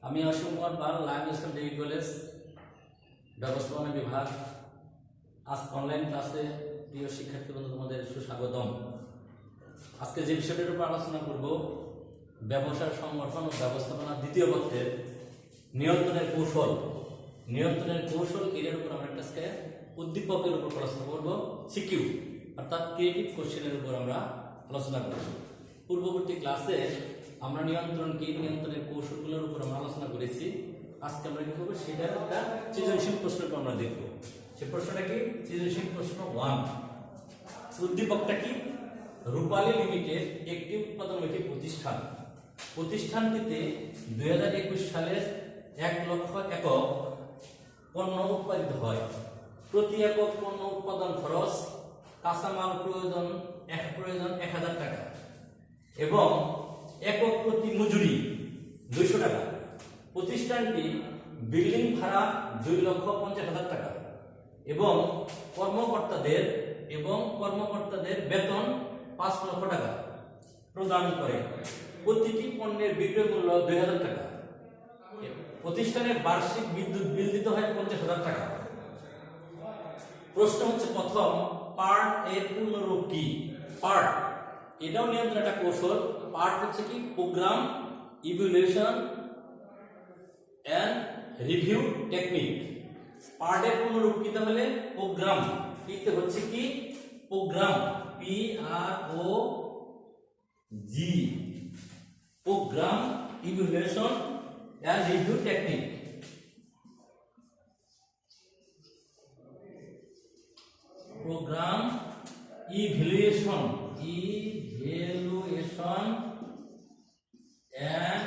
আমি Asim Kumar Pal, live school degree college ব্যবস্থাপনা বিভাগ। আজ অনলাইন ক্লাসে প্রিয় শিক্ষার্থী বন্ধু তোমাদের সুস্বাগতম। আজকে যে বিষয়টির উপর আলোচনা করব, ব্যবসার সংগঠন ও ব্যবস্থাপনা দ্বিতীয় পত্রের নিয়ন্ত্রণের কৌশল। নিয়ন্ত্রণের কৌশল এর উপর আমরা আজকে উদ্দীপকের উপর আলোচনা করব, সিকিউ অর্থাৎ ক্রিয়েটিভ কোশ্চেনের উপর আমরা আলোচনা করব। পূর্ববর্তী ক্লাসে আমরা নিয়ন্ত্রণের কৌশলগুলোর উপর আমরা আলোচনা করেছি। আজকে আমরা কি করবো, সেটা একটা সৃজনশীল প্রশ্নের উপর আমরা দেখব। সে প্রশ্নটা কি? সৃজনশীল প্রশ্ন 1। উদ্দীপকটা কি? রূপালী লিমিটেড একটি উৎপাদনমুখী প্রতিষ্ঠান। প্রতিষ্ঠানটিতে 2021 সালের 1 লক্ষ একক পণ্য উৎপাদিত হয়। প্রতি একক পণ্য উৎপাদন খরচ কাঁচামাল প্রয়োজন 1000 টাকা এবং একক প্রতি মজুরি 200 টাকা। প্রতিষ্ঠানটি বিল্ডিং ভাড়া 2,50,000 টাকা এবং কর্মকর্তাদের বেতন 5 লক্ষ টাকা প্রদান করে। প্রতিটি পণ্যের বিক্রয় মূল্য 2000 টাকা। প্রতিষ্ঠানের বার্ষিক বিদ্যুৎ বিল দিতে হয় 50,000 টাকা। প্রশ্ন হচ্ছে, প্রথম পার্ট এর পূর্ণরূপ কি? পার্ট এটাও নিয়ন্ত্রণ একটা কৌশল। পার্ট হচ্ছে কি? Program, evaluation and review technique. পার্টের পূর্ণরূপ কি? তাহলে প্রোগ্রাম। এতে হচ্ছে কি? Program, PROG, program, evaluation and review technique. Program, evaluation and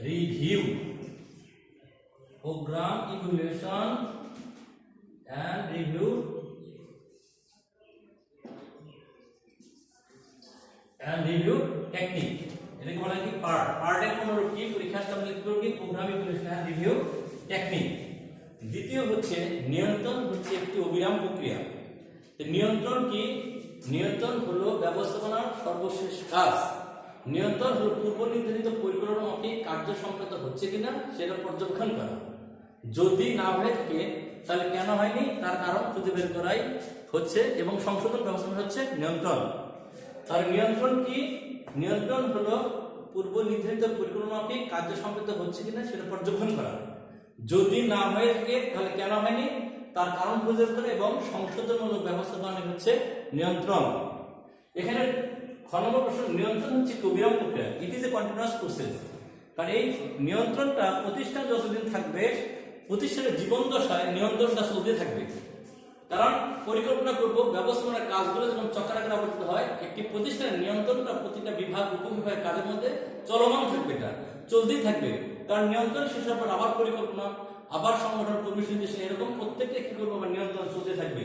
review. Program, evaluation and review technique. এটাকে বলা হয় কি? পার্ট। পার্টের পূর্ণরূপ কি? পরীক্ষার সামনে লিখতে হবে program, evaluation and review technique. দ্বিতীয় হচ্ছে, নিয়ন্ত্রণ হচ্ছে একটি অবিরাম প্রক্রিয়া। নিয়ন্ত্রণ কি? নিয়ন্ত্রণ হলো ব্যবস্থাপনার সর্বশেষ কাজ। নিয়ন্ত্রণ হলো পূর্ব নির্ধারিত পরিকল্পনা মাফিক কার্য সম্পাদিত হচ্ছে কিনা সেটা পর্যবেক্ষণ করা। যদি না হয়ে থাকে তাহলে কেন হয়নি তার কারণ খুঁজে বের করাই হচ্ছে এবং সংশোধন ব্যবস্থা হচ্ছে নিয়ন্ত্রণ। তার নিয়ন্ত্রণ কি? নিয়ন্ত্রণ হলো পূর্ব নির্ধারিত পরিকল্পনা মাফিক কার্য সম্পাদিত হচ্ছে কিনা সেটা পর্যবেক্ষণ করা। যদি না হয়ে থাকে তাহলে কেন হয়নি তার কারণ খুঁজে বের করা এবং সংশোধনমূলক ব্যবস্থা গ্রহণ হচ্ছে নিয়ন্ত্রণ। এখানে খ নম্বর প্রশ্ন, নিয়ন্ত্রণ হচ্ছে অবিরাম প্রক্রিয়া। It is a continuous process. কারণ এই নিয়ন্ত্রণটা প্রতিষ্ঠান যতদিন থাকবে, প্রতিষ্ঠানের জীবন দশায় নিয়ন্ত্রণটা চলতে থাকবে। কারণ পরিকল্পনা করব, ব্যবস্থাপনার কাজগুলো যখন চক্রাকারে আবর্তিত হয়, একটি প্রতিষ্ঠানের নিয়ন্ত্রণটা প্রতিটা বিভাগ উপবিভাগের কাজের মধ্যে চলমান থাকবে, এটা চলতেই থাকবে। কারণ নিয়ন্ত্রণ শেষ হওয়ার পর আবার পরিকল্পনা, আবার সংগঠন, কর্মী নির্দেশন, এরকম প্রত্যেকটা কি করবো আমরা নিয়ন্ত্রণ চলতে থাকবে।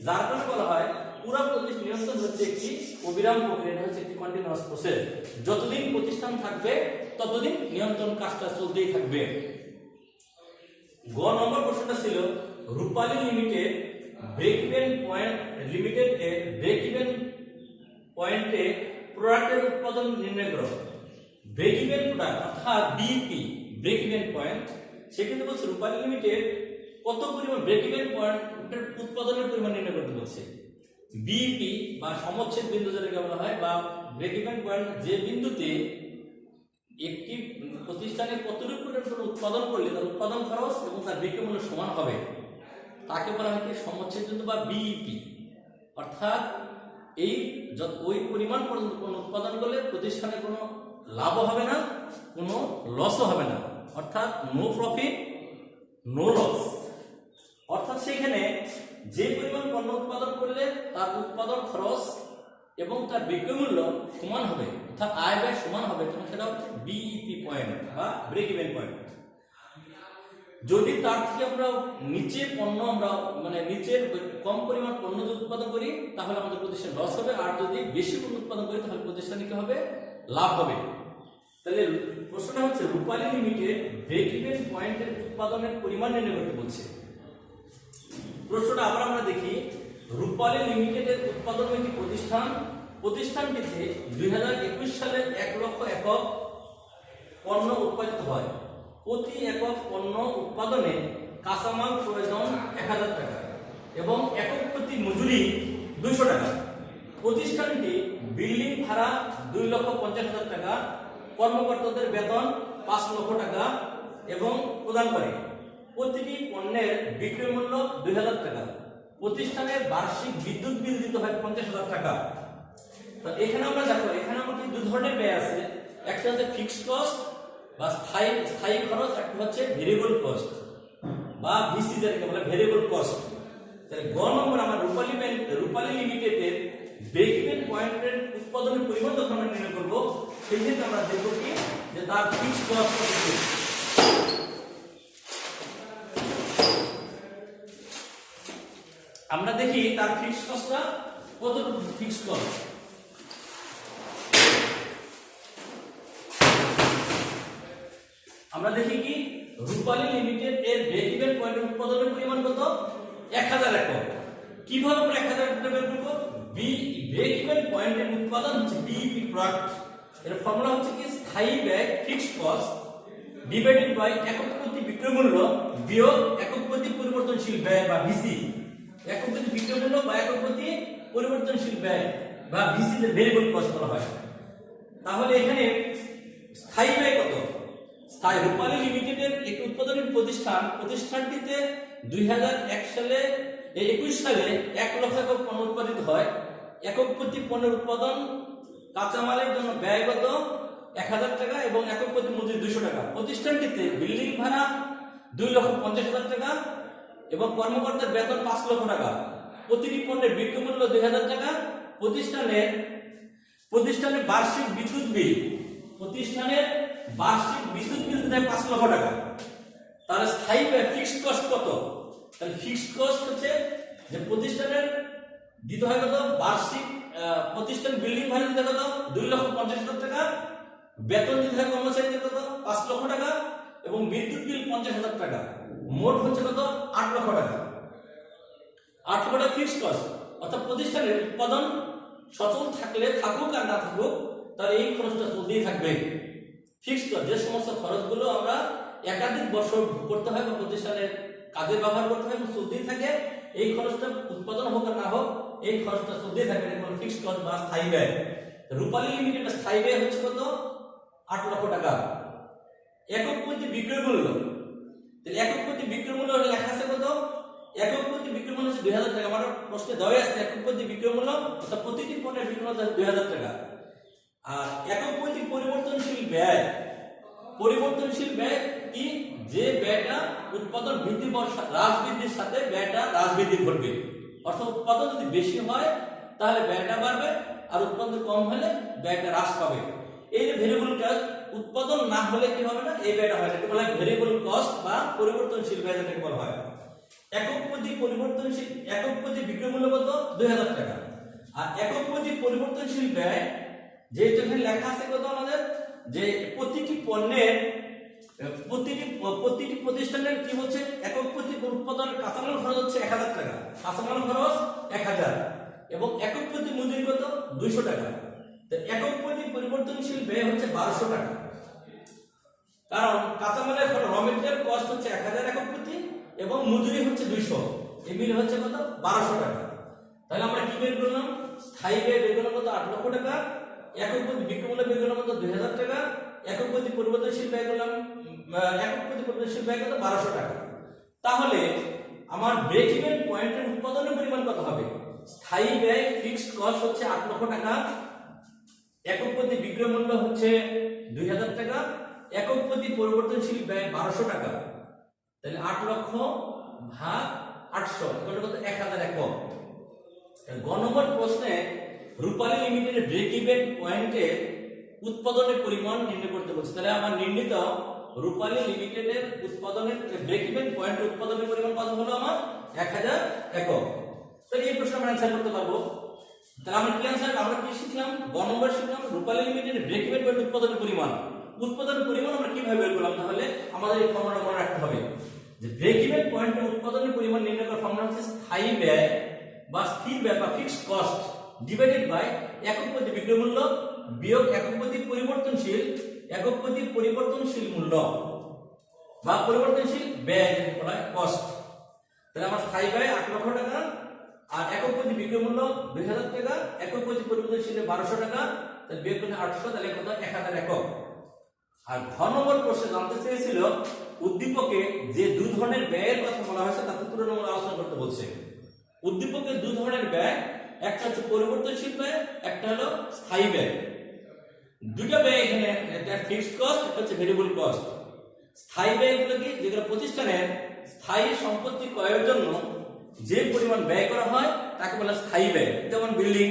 যার কারণে বলা হয় পুরো প্রতিষ্ঠান নিয়ন্ত্রণ হচ্ছে একটি অবিরাম প্রক্রিয়া, হচ্ছে একটি কন্টিনিউয়াস প্রসেস। যতদিন প্রতিষ্ঠান থাকবে ততদিন নিয়ন্ত্রণ কাজটা চলতেই থাকবে। গ নম্বর প্রশ্নটা ছিল, রূপালী লিমিটেড ব্রেক ইভেন পয়েন্টে প্রোডাক্টের উৎপাদন নির্ণয় করো। ব্রেক ইভেন প্রোডাক্ট অর্থাৎ বিইপি, ব্রেক ইভেন পয়েন্ট। সেক্ষেত্রে বলছে রূপালী লিমিটেড কত পরিমাণ ব্রেক ইভেন পয়েন্টের উৎপাদনের পরিমাণ নির্ণয় করতে বলছে। বিইপি বা সমচ্ছেদ বিন্দু যেটাকে বলা হয়, বা ব্রেক ইভেন পয়েন্ট, যে বিন্দুতে একটি প্রতিষ্ঠানে কতটুকু পরিমাণ উৎপাদন করলে তার উৎপাদন খরচ এবং তার বিক্রয় মূল্য সমান হবে, তাকে বলা হয় কি? সমচ্ছেদ বিন্দু বা বিইপি। অর্থাৎ ওই পরিমাণ পর্যন্ত কোনো উৎপাদন করলে প্রতিষ্ঠানে কোনো লাভও হবে না, কোনো লসও হবে না, অর্থাৎ নো প্রফিট নো লস। অর্থাৎ সেখানে যে পরিমাণ পণ্য উৎপাদন করলে তার উৎপাদন খরচ এবং তার বিক্রয় মূল্য সমান হবে, অর্থাৎ আয় ব্যয় সমান হবে, তখন সেটা হচ্ছে বিইপি পয়েন্ট বা ব্রেক ইভেন পয়েন্ট। যদি তার থেকে আমরা নিচের কম পরিমাণ পণ্য উৎপাদন করি তাহলে আমাদের প্রতিষ্ঠান লস হবে, আর যদি বেশি পণ্য উৎপাদন করি তাহলে প্রতিষ্ঠানে কি হবে? লাভ হবে। তাহলে প্রশ্নটা হচ্ছে, রূপালী লিমিটেড ব্রেক ইভেন পয়েন্টের উৎপাদনের পরিমাণ নির্ণয় করতে বলছে। প্রশ্নটা আবার আমরা দেখি, রূপালী লিমিটেডের উৎপাদনমুখী প্রতিষ্ঠানটিতে 2021 সালে 1 লক্ষ একক পণ্য উৎপাদিত হয়, প্রতি একক পণ্য উৎপাদনে কাঁচামাল প্রয়োজন 1000 টাকা এবং একক প্রতি মজুরি 200 টাকা। প্রতিষ্ঠানটি বিল্ডিং ভাড়া 2,50,000 টাকা, কর্মকর্তাদের বেতন 5 লক্ষ টাকা এবং প্রদান করে। প্রতিটি পণ্যের বিক্রয় মূল্য 2000 টাকা। প্রতিষ্ঠানের বার্ষিক বিদ্যুৎ বিল দিতে হয় 50,000 টাকা। তো এখানে আমরা দেখো, এখানে আমাদের দুই ধরনের ব্যয় আছে, একটা হচ্ছে ফিক্সড কস্ট বা স্থায়ী খরচ, একটা হচ্ছে ভেরিয়েবল কস্ট বা ভিসি, যেটাকে বলে ভেরিয়েবল কস্ট। তাহলে গ নম্বর আমার রূপালী লিমিটেডের ব্রেক ইভেন পয়েন্টের উৎপাদনের পরিমাণ যখন আমরা নির্ণয় করবো, সেই ক্ষেত্রে আমরা দেখবো কি যে তার ফিক্সড কস্ট কত। আমরা দেখি তার ফিক্সড কস্টটা কতটুকু ফিক্সড কস্ট। আমরা দেখি কি রূপালী লিমিটেড এর ব্রেক ইভেন পয়েন্টের উৎপাদনের পরিমাণ কত? 1000 একক। কিভাবে আমরা 1000 একক বের করব? ব্রেক ইভেন পয়েন্টের উৎপাদন হচ্ছে বিইপি প্রোডাক্ট, এর ফর্মুলা হচ্ছে কি স্থায়ী ব্যয় ফিক্সড কস্ট ডিভাইডেড বাই একক প্রতি বিক্রয় মূল্য বিয়োগ একক প্রতি পরিবর্তনশীল ব্যয় বা ভিসি। একক প্রতি বিক্রয় মূল্য বা একক প্রতি পরিবর্তনশীল ব্যয় বা ভিসি তে ভেরিয়েবল কস্ট বলা হয়। তাহলে এখানে স্থায়ী ব্যয় কত? স্থায়ী রূপালী লিমিটেডের একটি উৎপাদনের প্রতিষ্ঠানটিতে 2021 সালে 1 লক্ষ একক পণ্য উৎপাদিত হয়। একক প্রতি পণ্যের উৎপাদন কাঁচামালের জন্য ব্যয়গত 1000 টাকা এবং একক প্রতি মজুরি 200 টাকা। প্রতিষ্ঠানটিতে বিল্ডিং ভাড়া 2,50,000 টাকা এবং কর্মকর্তার বেতন 5 লক্ষ টাকা। প্রতিটি পণ্যের বিক্রয় মূল্য 2000 টাকা। প্রতিষ্ঠানের বার্ষিক বিদ্যুৎ বিল দেয় 5 লক্ষ টাকা। তাহলে স্থায়ী ব্যয় ফিক্সড কস্ট কত? তাহলে ফিক্সড কস্ট হচ্ছে যে প্রতিষ্ঠানের দিতে হয় কত? বার্ষিক প্রতিষ্ঠান বিল্ডিং ভাড়া দিতে কত? 2,50,000 টাকা, বেতন দিতে হয় কর্মচারীদের কত? 5 লক্ষ টাকা এবং বিদ্যুৎ বিল 50,000 টাকা। মোট হচ্ছে কত? 8 লক্ষ টাকা। 8 লক্ষ টাকা ফিক্সড কস্ট। অর্থাৎ প্রতিষ্ঠানের উৎপাদন সচল থাকুক আর না থাকুক, তার এই খরচটা চলতেই থাকবে। ফিক্সড কস্ট যে সমস্ত খরচগুলো আমরা একাধিক বছর করতে হয় বা প্রতিষ্ঠানের কাজে ব্যবহার করতে হয়, চলতেই থাকে, এই খরচটা উৎপাদন হোক আর না হোক, এই খরচটা চলতেই থাকে। এটা কোনো ফিক্সড কস্ট বা স্থায়ী ব্যয়। রূপালী লিমিটেডের স্থায়ী ব্যয় হচ্ছে কত? 8 লক্ষ টাকা। একক প্রতি বিক্রয় মূল্য, তাহলে একক প্রতি বিক্রয় মূল্য লেখা আছে কত? একক প্রতি বিক্রয় মূল্য হচ্ছে 2000 টাকা। আমার প্রশ্নে দেওয়া আছে একক প্রতি বিক্রয় মূল্য, অর্থাৎ প্রতিটি পণ্যের বিক্রয় মূল্য 2000 টাকা। আর একক প্রতি পরিবর্তনশীল ব্যয় কি? যে ব্যয়টা উৎপাদন বৃদ্ধি বা হ্রাস বৃদ্ধির সাথে ব্যয়টা হ্রাস বৃদ্ধি ঘটবে। অর্থাৎ উৎপাদন যদি বেশি হয় তাহলে ব্যয়টা বাড়বে, আর উৎপাদন কম হলে ব্যয়টা হ্রাস পাবে। এই যে ভেরিয়েবল কস্ট, উৎপাদন না হলে কি হবে না? এই ব্যয়টা হয়, এটাকে বলা হয় ভেরিয়েবল কস্ট বা পরিবর্তনশীল ব্যয়, যেটাকে বলা হয়। একক প্রতি বিক্রয় মূল্য কত? 2000 টাকা। আর একক প্রতি পরিবর্তনশীল ব্যয় যেহেতু এখানে লেখা আছে কত আমাদের, যে প্রতিটি প্রতিষ্ঠানের কি হচ্ছে একক প্রতি উৎপাদনের কাঁচামাল খরচ হচ্ছে 1000 টাকা, কাঁচামাল খরচ 1000 এবং একক প্রতি মজুরি কত? 200 টাকা। তো একক প্রতি পরিবর্তনশীল ব্যয় হচ্ছে 1200 টাকা, কারণ কাঁচামালের র মেটেরিয়াল কস্ট হচ্ছে 1000 একক প্রতি এবং মজুরি হচ্ছে 200, এই মিলে হচ্ছে কত? 1200 টাকা। তাহলে আমরা কি বের করলাম? স্থায়ী ব্যয় বের করলাম কত? 8 লক্ষ টাকা। একক প্রতি বিক্রয় মূল্য বের করলাম কত? 2000 টাকা। একক প্রতি পরিবর্তনশীল ব্যয় করলাম কত? 1200 টাকা। তাহলে আমার ব্রেক ইভেন পয়েন্টের উৎপাদনের পরিমাণ কত হবে? স্থায়ী ব্যয় ফিক্সড কস্ট হচ্ছে 8 লক্ষ টাকা, একক প্রতি বিক্রয় মূল্য হচ্ছে 2000 টাকা, একক প্রতি পরিবর্তনশীল ব্যয় 1200 টাকা। তাহলে 8 লক্ষ ভাগ 800 কত? 1000 একক। গ নম্বর প্রশ্নে রূপালী লিমিটেডের ব্রেক ইভেন পয়েন্টে উৎপাদনের পরিমাণ নির্ণয় করতে বলছে। তাহলে আমার নির্ণীত রূপালী লিমিটেডের উৎপাদনের ব্রেক ইভেন পয়েন্টের উৎপাদনের পরিমাণ কত হলো? আমার 1000 একক। তাহলে এই প্রশ্ন আমরা অ্যানসার করতে পারবো। তাহলে আমরা কি অ্যানসার? আমরা কি শিখলাম? গ নম্বর শিখলাম রূপালী লিমিটেডের ব্রেক ইভেন পয়েন্ট উৎপাদনের পরিমাণ। উৎপাদনের পরিমাণ আমরা কিভাবে বের করলাম? তাহলে আমাদের এই ফর্মুলা মনে রাখতে হবে যে ব্রেক ইভেন পয়েন্টের উৎপাদনের পরিমাণ নির্ণয় করার ফর্মুলা হচ্ছে স্থায়ী ব্যয় বা স্থির ব্যয় বা ফিক্সড কস্ট ডিভাইডেড বাই একক প্রতি বিক্রয় মূল্য বিয়োগ একক প্রতি পরিবর্তনশীল একক প্রতি পরিবর্তনশীল মূল্য বা পরিবর্তনশীল ব্যয় যেটাকে বলা হয় কস্ট। তাহলে আমার স্থায়ী ব্যয় 8 লক্ষ টাকা, আর একক প্রতি বিক্রয় মূল্য 2000 টাকা, একক প্রতি পরিবর্তনশীল 1200 টাকা, তাহলে বিয়োগ করলে 800, তাহলে কত 1000 একক। আর ঘ নম্বর প্রশ্নে জানতে চেয়েছিল উদ্দীপকে যে দুই ধরনের ব্যয়ের কথা বলা হয়েছে তাতে তুলনামূলক আলোচনা করতে বলছে। উদ্দীপকে দুই ধরনের ব্যয়, একটা হচ্ছে পরিবর্তনশীল ব্যয়, একটা হলো স্থায়ী ব্যয়। দুটো ব্যয় এখানে, একটা ফিক্সড কস্ট, একটা হচ্ছে ভেরিয়েবল কস্ট। স্থায়ী ব্যয়গুলো কি, যেগুলো প্রতিষ্ঠানের স্থায়ী সম্পত্তি ক্রয়ের জন্য যে পরিমাণ ব্যয় করা হয় তাকে বলা স্থায়ী ব্যয়। যেমন বিল্ডিং,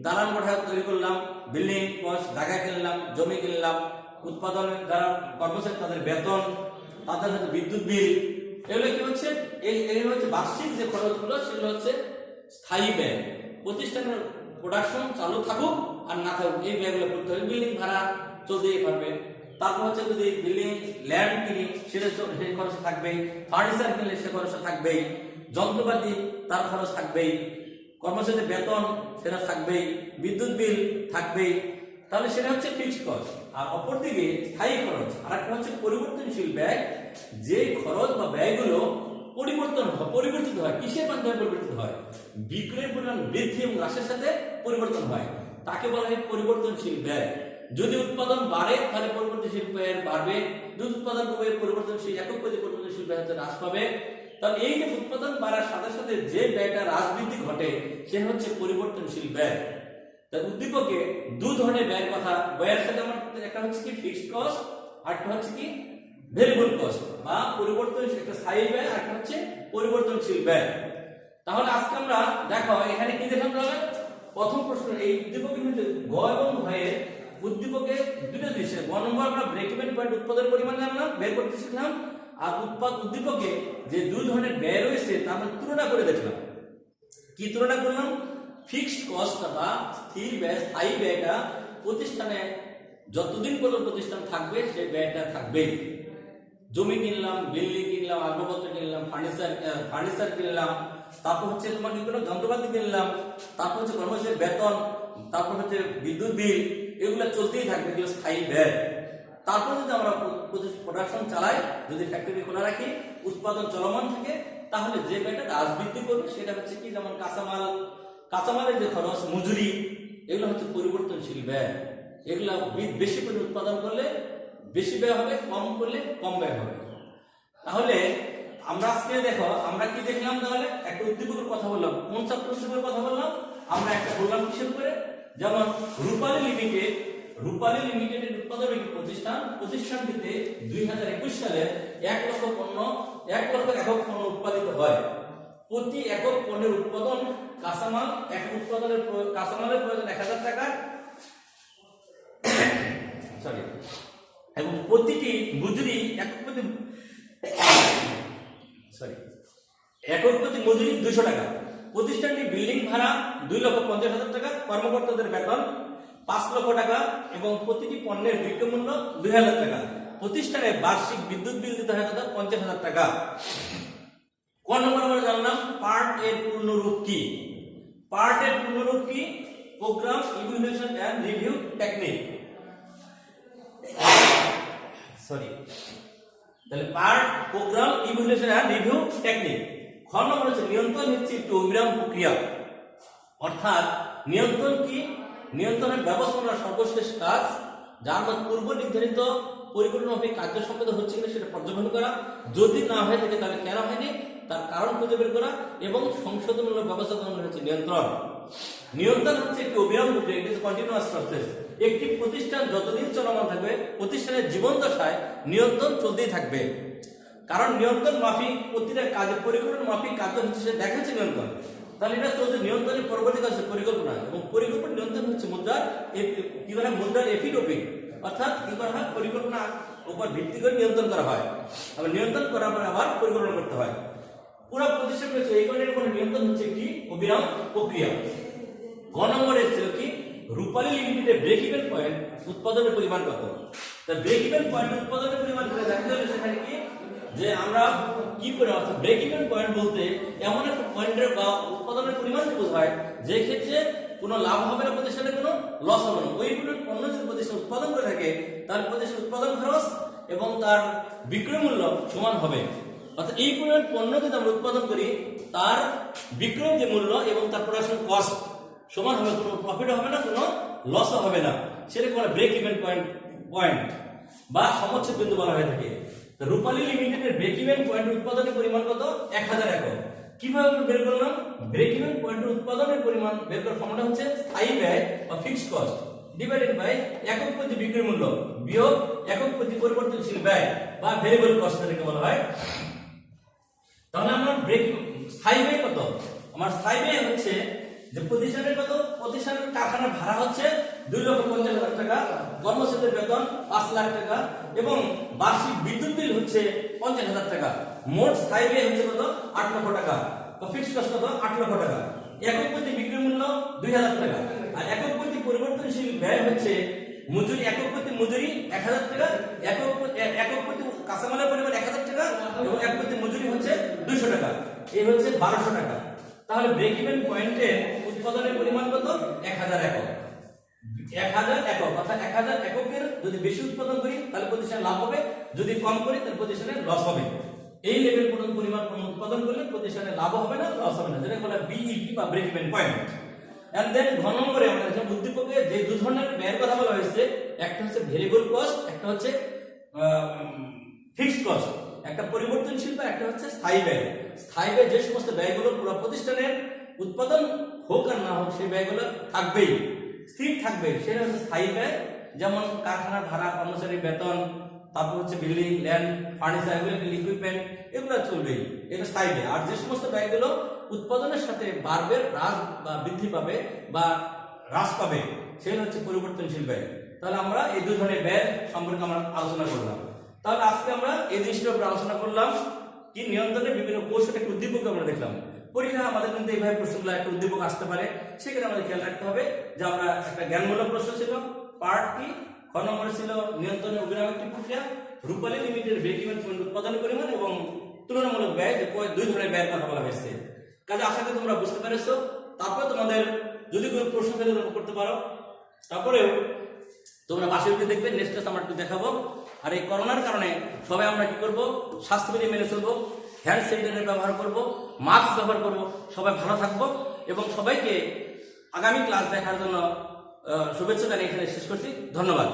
দালান কোঠা তৈরি করলাম, বিল্ডিং কস্ট, জায়গা কিনলাম, জমি কিনলাম, উৎপাদনের যারা কর্মচারী তাদের বেতন, তাদের সাথে বিদ্যুৎ বিল, এগুলো কি হচ্ছে, এগুলো হচ্ছে বার্ষিক যে খরচগুলো, সেগুলো হচ্ছে স্থায়ী ব্যয়। প্রতিষ্ঠানের প্রোডাকশন চালু থাকুক আর না থাকুক এই ব্যয়গুলো করতে হবে। বিল্ডিং ভাড়া চলতেই পারবে, তারপর হচ্ছে যদি বিল্ডিং ল্যান্ড কিনি সেটা সেই খরচ থাকবেই, ফার্নিচার কিনলে সে খরচ থাকবেই, যন্ত্রপাতি তার খরচ থাকবেই, কর্মচারীদের বেতন সেটা থাকবেই, বিদ্যুৎ বিল থাকবেই। তাহলে সেটা হচ্ছে ফিক্সড কস্ট। আর অপরদিকে স্থায়ী খরচ আর একটা হচ্ছে পরিবর্তনশীল ব্যয়, যে খরচ বা ব্যয়গুলো পরিবর্তিত হয়। কিসের মাধ্যমে পরিবর্তিত হয়? বিক্রয়ের পরিমাণ বৃদ্ধি এবং হ্রাসের সাথে পরিবর্তন হয়, তাকে বলা হয় পরিবর্তনশীল ব্যয়। যদি উৎপাদন বাড়ে তাহলে পরিবর্তনশীল ব্যয় বাড়বে, যদি উৎপাদন কমে পরিবর্তনশীল একক প্রতি পরিবর্তনশীল ব্যয় হ্রাস পাবে। তাহলে এই যে উৎপাদন বাড়ার সাথে সাথে যে ব্যয়টা হ্রাস বৃদ্ধি ঘটে সে হচ্ছে পরিবর্তনশীল ব্যয়। তাই উদ্দীপকে দুই ধরনের ব্যয়ের কথা, ব্যয়ের সাথে আমার একটা হচ্ছে কি ফিক্সড কস্ট, আর একটা হচ্ছে কি ভেরিয়েবল কস্ট বা পরিবর্তনশীল, একটা স্থায়ী ব্যয় আর একটা হচ্ছে পরিবর্তনশীল ব্যয়। তাহলে আজকে আমরা দেখো এখানে কি দেখলাম, প্রথম প্রশ্ন এই উদ্দীপকের মধ্যে গ এবং ঘ এর উদ্দীপকের দুটো জিনিস। গ নম্বর আমরা ব্রেক ইভেন পয়েন্ট উৎপাদনের পরিমাণ জানলাম, বের করতে শিখলাম, আর উদ্দীপকে যে দুই ধরনের ব্যয় রয়েছে তা আমরা তুলনা করে দেখলাম। কি তুলনা করলাম? ফিক্সড কস্ট বা স্থির ব্যয়, স্থায়ী ব্যয়টা প্রতিষ্ঠানে যতদিন পর্যন্ত প্রতিষ্ঠান থাকবে সেই ব্যয়টা থাকবে। জমি কিনলাম, বিল্ডিং কিনলাম, আসবাবপত্র কিনলাম, ফার্নিচার কিনলাম, তারপর হচ্ছে তোমার কি করলাম, যন্ত্রপাতি কিনলাম, তারপর হচ্ছে কর্মচারীর বেতন, তারপর হচ্ছে বিদ্যুৎ বিল, এগুলো চলতেই থাকবে, এগুলো স্থায়ী ব্যয়। তারপর যদি আমরা প্রোডাকশন চালাই, যদি ফ্যাক্টরি খোলা রাখি, উৎপাদন চলমান থাকে, তাহলে যে ব্যয়টা হ্রাস বৃদ্ধি করবে সেটা হচ্ছে কি, যেমন কাঁচামালের যে খরচ, মজুরি, এগুলো হচ্ছে পরিবর্তনশীল ব্যয়। এগুলো বেশি করে উৎপাদন করলে বেশি ব্যয় হবে, কম করলে কম ব্যয় হবে। তাহলে আমরা আজকে দেখো আমরা কি দেখলাম, তাহলে একটা উদ্দীপকের কথা বললাম। কোন ছাত্র উদ্দীপকের কথা বললাম? আমরা একটা বললাম কিসের উপরে, যেমন রূপালী লিমিটেডের উৎপাদন একটি প্রতিষ্ঠানটিতে 2021 সালে 1 লক্ষ একক পণ্য উৎপাদিত হয়। প্রতি একক পণ্যের উৎপাদন কাঁচামালের প্রয়োজন 1000 টাকা, এবং প্রতিটি মজুরি একক প্রতি মজুরি 200 টাকা। প্রতিষ্ঠানটি বিল্ডিং ভাড়া 2,50,000 টাকা, কর্মকর্তাদের বেতন 5 লক্ষ টাকা এবং প্রতিটি পণ্যের বিক্রয় মূল্য 2000 টাকা। প্রতিষ্ঠানের বার্ষিক বিদ্যুৎ বিল দিতে হয় 50,000 টাকা। ক নম্বর আমরা জানলাম পার্ট এর পূর্ণরূপ কি। পার্ট এর পূর্ণরূপ কি? Program evaluation and review technique. তাহলে PERT program evaluation and review technique. খ নম্বর হচ্ছে নিয়ন্ত্রণ হচ্ছে একটি অবিরাম প্রক্রিয়া। অর্থাৎ নিয়ন্ত্রণ কি? নিয়ন্ত্রণের ব্যবস্থাপনার সর্বশেষ কাজ, যার মধ্যে পূর্ব নির্ধারিত পরিকল্পনা মাফিক কার্য সম্পাদন হচ্ছে কিনা সেটা পর্যবেক্ষণ করা, যদি না হয়ে থাকে তাহলে কেন হয়নি তার কারণ খুঁজে বের করা এবং সংশোধনমূলক ব্যবস্থা গ্রহণ হচ্ছে নিয়ন্ত্রণ। নিয়ন্ত্রণ হচ্ছে একটি অবিরাম প্রক্রিয়া, ইট ইজ কন্টিনিউয়াস প্রসেস। একটি প্রতিষ্ঠান যতদিন চলমান থাকবে, প্রতিষ্ঠানের জীবন দশায় নিয়ন্ত্রণ চলতেই থাকবে। কারণ নিয়ন্ত্রণ মাফিক প্রতিটা কাজে পরিকল্পনা মাফিক কার্য হচ্ছে সে দেখাচ্ছে নিয়ন্ত্রণ। তাহলে এটা চলছে নিয়ন্ত্রণের পরবর্তী কাজ পরিকল্পনা, এবং পরিকল্পনা নিয়ন্ত্রণ হচ্ছে মুদ্রার এফিড ওপিড, অর্থাৎ কি করা হয়, পরিকল্পনা উপর ভিত্তি করে নিয়ন্ত্রণ করা হয়, আবার নিয়ন্ত্রণ করার পর আবার পরিকল্পনা করতে হয়। পুরো প্রতিষ্ঠান হচ্ছে এই কারণে নিয়ন্ত্রণ হচ্ছে একটি অবিরাম প্রক্রিয়া। গ নম্বরে ছিল কি, রূপালী লিমিটেডের ব্রেক ইভেন পয়েন্ট উৎপাদনের পরিমাণ কত। তা ব্রেক ইভেন পয়েন্ট উৎপাদনের পরিমাণ করে জানতে হলে সেখানে কি যে আমরা কি করে, অর্থাৎ ব্রেক ইভেন পয়েন্ট বলতে এমন একটা পয়েন্টের বা উৎপাদনের পরিমাণকে বোঝায় যে ক্ষেত্রে কোনো লাভ হবে না, প্রতিষ্ঠানে কোনো লস হবে না। ওই পণ্য যদি প্রতিষ্ঠান উৎপাদন করে থাকে তাহলে প্রতিষ্ঠান উৎপাদন খরচ এবং তার বিক্রয় মূল্য সমান হবে। অর্থাৎ এই পরিমাণ পণ্য যদি আমরা উৎপাদন করি তার বিক্রয় যে মূল্য এবং তার প্রোডাকশন কস্ট সমান হবে, কোনো প্রফিট হবে না, কোনো লসও হবে না। সেটাকে বলা ব্রেক ইভেন পয়েন্ট বা সমচ্ছেদ বিন্দু বলা হয়ে থাকে। রূপালী লিমিটেডের ব্রেক ইভেন পয়েন্ট উৎপাদনের পরিমাণ কত? 1000 একক। কিভাবে আমরা বের করলাম? ব্রেক ইভেন পয়েন্টের উৎপাদনের পরিমাণ বের করার ফর্মুলা হচ্ছে স্থায়ী ব্যয় বা ফিক্সড কস্ট ডিভাইডেড বাই একক প্রতি বিক্রয় মূল্য বিয়োগ একক প্রতি পরিবর্তনশীল ব্যয় বা ভেরিয়েবল কস্ট এটাকে বলা হয়। তাহলে আমার স্থায়ী ব্যয় কত? আমার স্থায়ী ব্যয় হচ্ছে যে প্রতিষ্ঠানের কত, প্রতিষ্ঠানের কারখানার ভাড়া হচ্ছে 2,50,000 টাকা, কর্মচারীদের বেতন 5 লাখ টাকা এবং বার্ষিক বিদ্যুৎ বিল হচ্ছে 50,000 টাকা। মোট স্থায়ী ব্যয় হচ্ছে কত? 8 লক্ষ টাকা। তো ফিক্সড কস্ট কত? 8 লক্ষ টাকা। একক প্রতি বিক্রয় মূল্য 2000 টাকা। আর একক প্রতি পরিবর্তনশীল ব্যয় হচ্ছে মজুরি, একক প্রতি মজুরি 1000 টাকা, একক প্রতি কাঁচামালের পরিমাণ 1000 টাকা এবং একক প্রতি মজুরি হচ্ছে 200 টাকা। এই হচ্ছে 1200 টাকা। তাহলে ব্রেক ইভেন পয়েন্টে উৎপাদনের পরিমাণ কত? 1000 একক। 1000 একক অর্থাৎ 1000 এককের যদি বেশি উৎপাদন করি তাহলে প্রতিষ্ঠানে লাভ হবে, যদি কম করি তাহলে প্রতিষ্ঠানে লস হবে। এই লেভেল পরিমাণ উৎপাদন করলে প্রতিষ্ঠানে লাভ হবে না, লস হবে না, যেটা বলা বিইপি বা break even point. And then ঘ নম্বরে আমরা দেখলাম উদ্দীপকে যে দুই ধরনের ব্যয়ের কথা বলা হয়েছে, একটা হচ্ছে ভেরিয়েবল কস্ট, একটা হচ্ছে ফিক্সড কস্ট। একটা পরিবর্তনশীল ব্যয়, একটা হচ্ছে স্থায়ী ব্যয়। স্থায়ী ব্যয় যে সমস্ত ব্যয়গুলো পুরো প্রতিষ্ঠানের উৎপাদন হোক আর না হোক সেই ব্যয়গুলো থাকবেই, স্থির থাকবে, সেটা হচ্ছে স্থায়ী ব্যয়। যেমন কারখানার ভাড়া, কর্মচারীর বেতন, তারপর হচ্ছে বিল্ডিং, ল্যান্ড, ফার্নিচার, ইকুইপমেন্ট, এগুলো চলবেই, এটা স্থায়ী ব্যয়। আর যে সমস্ত ব্যয়গুলো উৎপাদনের সাথে বাড়বে, হ্রাস বা বৃদ্ধি পাবে বা হ্রাস পাবে, সেটা হচ্ছে পরিবর্তনশীল ব্যয়। তাহলে আমরা এই দুই ধরনের ব্যয় সম্পর্কে আমরা আলোচনা করলাম। তাহলে আজকে আমরা এই জিনিসটার উপর আলোচনা করলাম কি নিয়ন্ত্রণের বিভিন্ন কৌশল, একটা উদ্দীপক আমরা দেখলাম। পরীক্ষা আমাদের কিন্তু এইভাবে প্রশ্নগুলো একটা উদ্দীপক আসতে পারে, সেখানে আমাদের খেয়াল রাখতে হবে যে আমরা একটা জ্ঞানমূলক প্রশ্ন ছিল পার্ট কি, খ নম্বরে ছিল নিয়ন্ত্রণের অভিনব একটি প্রক্রিয়া, রূপালী লিমিটেড ব্রেক ইভেন পয়েন্ট উৎপাদনের পরিমাণ এবং তুলনামূলক ব্যয়, যে দুই ধরনের ব্যয়ের কথা বলা হয়েছে। কাজে আশা করি তোমরা বুঝতে পেরেছো। তারপরে তোমাদের যদি কোনো প্রশ্ন থাকে তোমরা করতে পারো। তারপরেও তোমরা বাসে উঠে দেখবে, নেক্সট ক্লাস আমরা একটু দেখাবো। আর এই করোনার কারণে সবাই আমরা কি করবো, স্বাস্থ্যবিধি মেনে চলবো, হ্যান্ড স্যানিটাইজার ব্যবহার করব, মাস্ক ব্যবহার করব, সবাই ভালো থাকবো এবং সবাইকে আগামী ক্লাস দেখার জন্য শুভেচ্ছা জানিয়ে এখানে শেষ করছি। ধন্যবাদ।